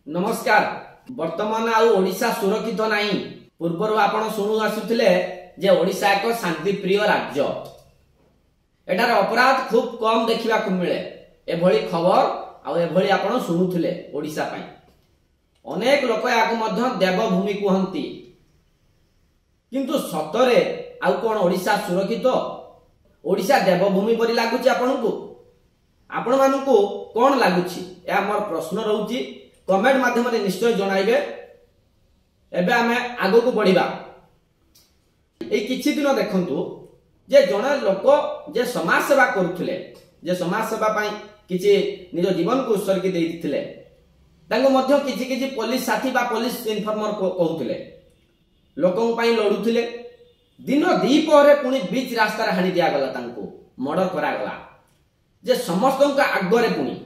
नमस्कार। वर्तमान आउ ओडिशा सुरक्षित नहीं। पूर्वर आपण शुणु आसुथिले जे ओडिशा एक शांति प्रिय राज्य। एटार अपराध खूब कम देखिबा को मिले। एभली खबर आउ एभली आपण शुणुथिले ओडिशा पई। अनेक लोक याक मध्य देवभूमि कहंती, किंतु सतरे आउ कोन ओडिशा सुरक्षित? ओडिशा देवभूमि परि लागुची आपनकु? आपण मानकु कोन लागुची? या मोर प्रश्न रहउची। कमेंट माध्यम निश्चय जणाइबे। एबे आमे आगो को बढ़िबा। ए किछि दिन देखंतु जे जणे लोक जे समाज सेवा करूथिले, जे समाज सेवा पई किछि निज जीवन को उत्सर्गी देइथिले, तांको मध्य किछि किछि पुलिस साथी बा पुलिस इन्फॉर्मर को कहउथिले, लोकन पई लडुथिले। दिन दीपहरे पुनी बीच रास्ता रे हानि दिया गला, तांको मर्डर करा गला जे समस्तन आगरे। पुनी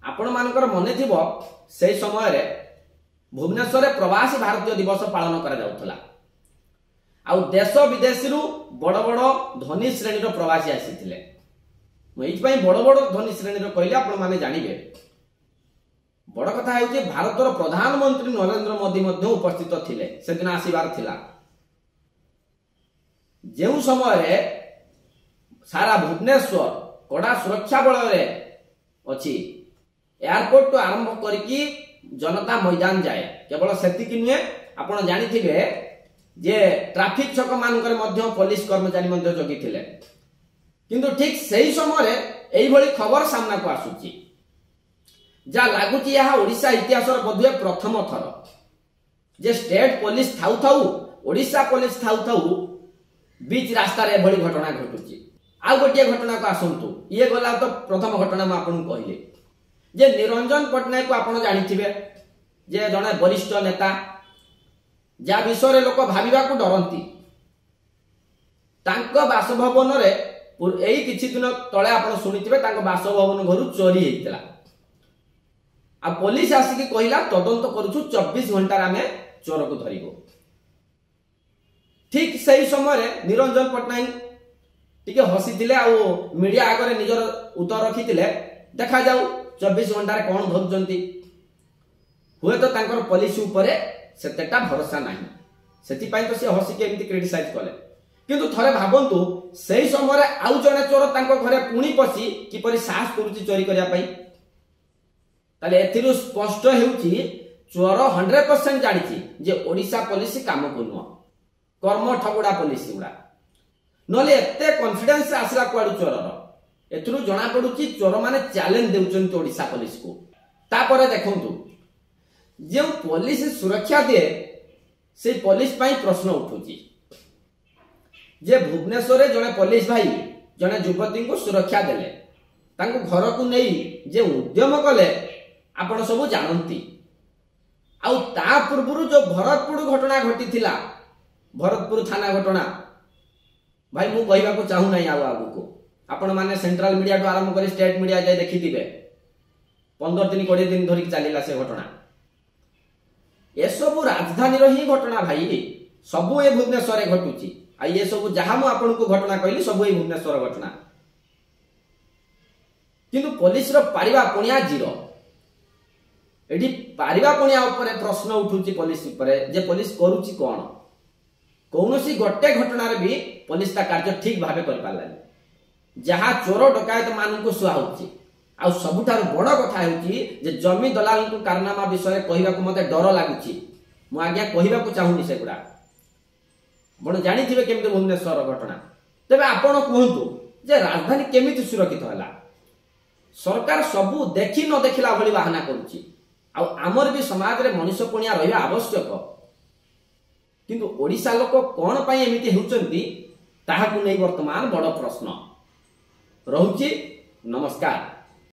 आपण मानकर मने थिबो से समय रे भुवनेश्वर रे प्रवासी भारतीय दिवस पालन करा जाउथला। आउ देश विदेश रु बड़ बड़ धनी श्रेणी रो प्रवासी आसीथिले। म एइ पई बड़ बड़ धनी श्रेणी रो कहले आपण माने जानिबे। बड़ कथा हेउ जे भारत रो प्रधानमंत्री नरेंद्र मोदी मध्ये उपस्थित थिले। से दिन आसीबार थिला। जेउ समय रे सारा भुवनेश्वर कड़ा सुरक्षा बल रे अछि। एयरपोर्ट तो आरंभ करके जनता मैदान जाए। केवल सेतिकी नुहे, आपण जानिथिबे जे ट्रैफिक छक मानकर मध्य पुलिस कर्मचारी मध्य जगिथिले। किंतु ठीक सही समय रे एई भली खबर सामना को आसुची। जा लागुची यहा ओडिशा इतिहास रो बधुए प्रथम थर जे स्टेट पुलिस थाउ थाउ, ओडिशा पुलिस थाउ थाउ बीच रास्ता रे भली घटना घटुची। आ गोटे घटना को आसंतु। ये गला तो प्रथम घटना म आपन कहिले जे निरंजन पटनायक को आपण जानिथिबे, जे जने वरिष्ठ नेता, जा विषय लोक भाबिबा को डरंती। तांको बासभवन रे एई किछि दिन तळे आपण सुनिथिबे तांको बासभवन घरु चोरी हेइतला। आ पुलिस आसी कि कहिला तदंत करूछु, 24 घंटा रे हमें चोर को धरिबो। ठीक सही समय रे निरंजन पटनायक टिके हसीथिले आ मीडिया आगरे निजर उत्तर रखिथिले। देखा जाऊ 24 घंटा रे कोन धरजंती। हुए तो तांकर पुलिस ऊपरे सेतेटा भरोसा नाही, सेति पई तो से हसी के एमती क्रिटिसाइज कले। किंतु थरे भाबंतु सेही समय रे आउ जने चोर तांको घरे पुणी पसी किपरि साहस करूची चोरी करिया पई। ताले एथिरु स्पष्ट हेउची चोर 100% जानिची जे ओडिशा पुलिस काम कोन कर्म ठगुडा पुलिस उडा। नले एते कॉन्फिडेंस आसला क्वाडु चोरर। एथुरु जणा पडुची चोर माने चैलेंज देउचंती ओडिशा पुलिस को। तापरे देखंतु जे पुलिस सुरक्षा दे, से पुलिस पई प्रश्न उठुची जे भुवनेश्वर रे जने पुलिस भाई जने युवती को सुरक्षा देले, तांको घर को नेई जे उद्यम कले आपण सब जानंती। आउ ता पूर्वरु जो भरतपुर घटना घटिथिला, भरतपुर थाना घटना, भाई मु कहिबा को चाहू नै। आगु को आपण माने सेंट्रल मीडिया तो आरंभ करी स्टेट मीडिया जाय देखिथिबे। 15 दिन 20 दिन धरि चलीला से घटना। ए सब राजधानी रो ही घटना भाई। सबु ए भुवनेश्वर रे घटुची। आ ये सब जहा मु आपण को घटना कहली सबु ए भुवनेश्वर घटना। किंतु पुलिस रो पारिबा पुनिया जीरो। एडी पारिबा पुनिया ऊपर प्रश्न उठुची पुलिस ऊपर जे पुलिस करूची कोन। कौनसी गोटे घटना रे भी पुलिस ता कार्य ठीक भाबे कर पालानी। जहा चोर डकायत मान को सुहा होची। आ सबुठार बड़ कथा हेउची जे जमी दलाल को कारनामा विषय कहिबा को मते डर लागुची। मु आज्ञा कहिबा को चाहुनी सेगुडा। बण जानिथिबे केमते भुवनेश्वर घटना। तबे आपण कहंतु जे राजधानी केमिति सुरक्षित होला? सरकार सबु देखि न देखिला भली बाहाना करूची। आ हमर भी समाज रे मनुष्य पुनिया रहिबा आवश्यक। किंतु ओडिशा लोक कोन पई एमिति हेउचंती ताहा को नै वर्तमान बड़ प्रश्न रहउची। नमस्कार।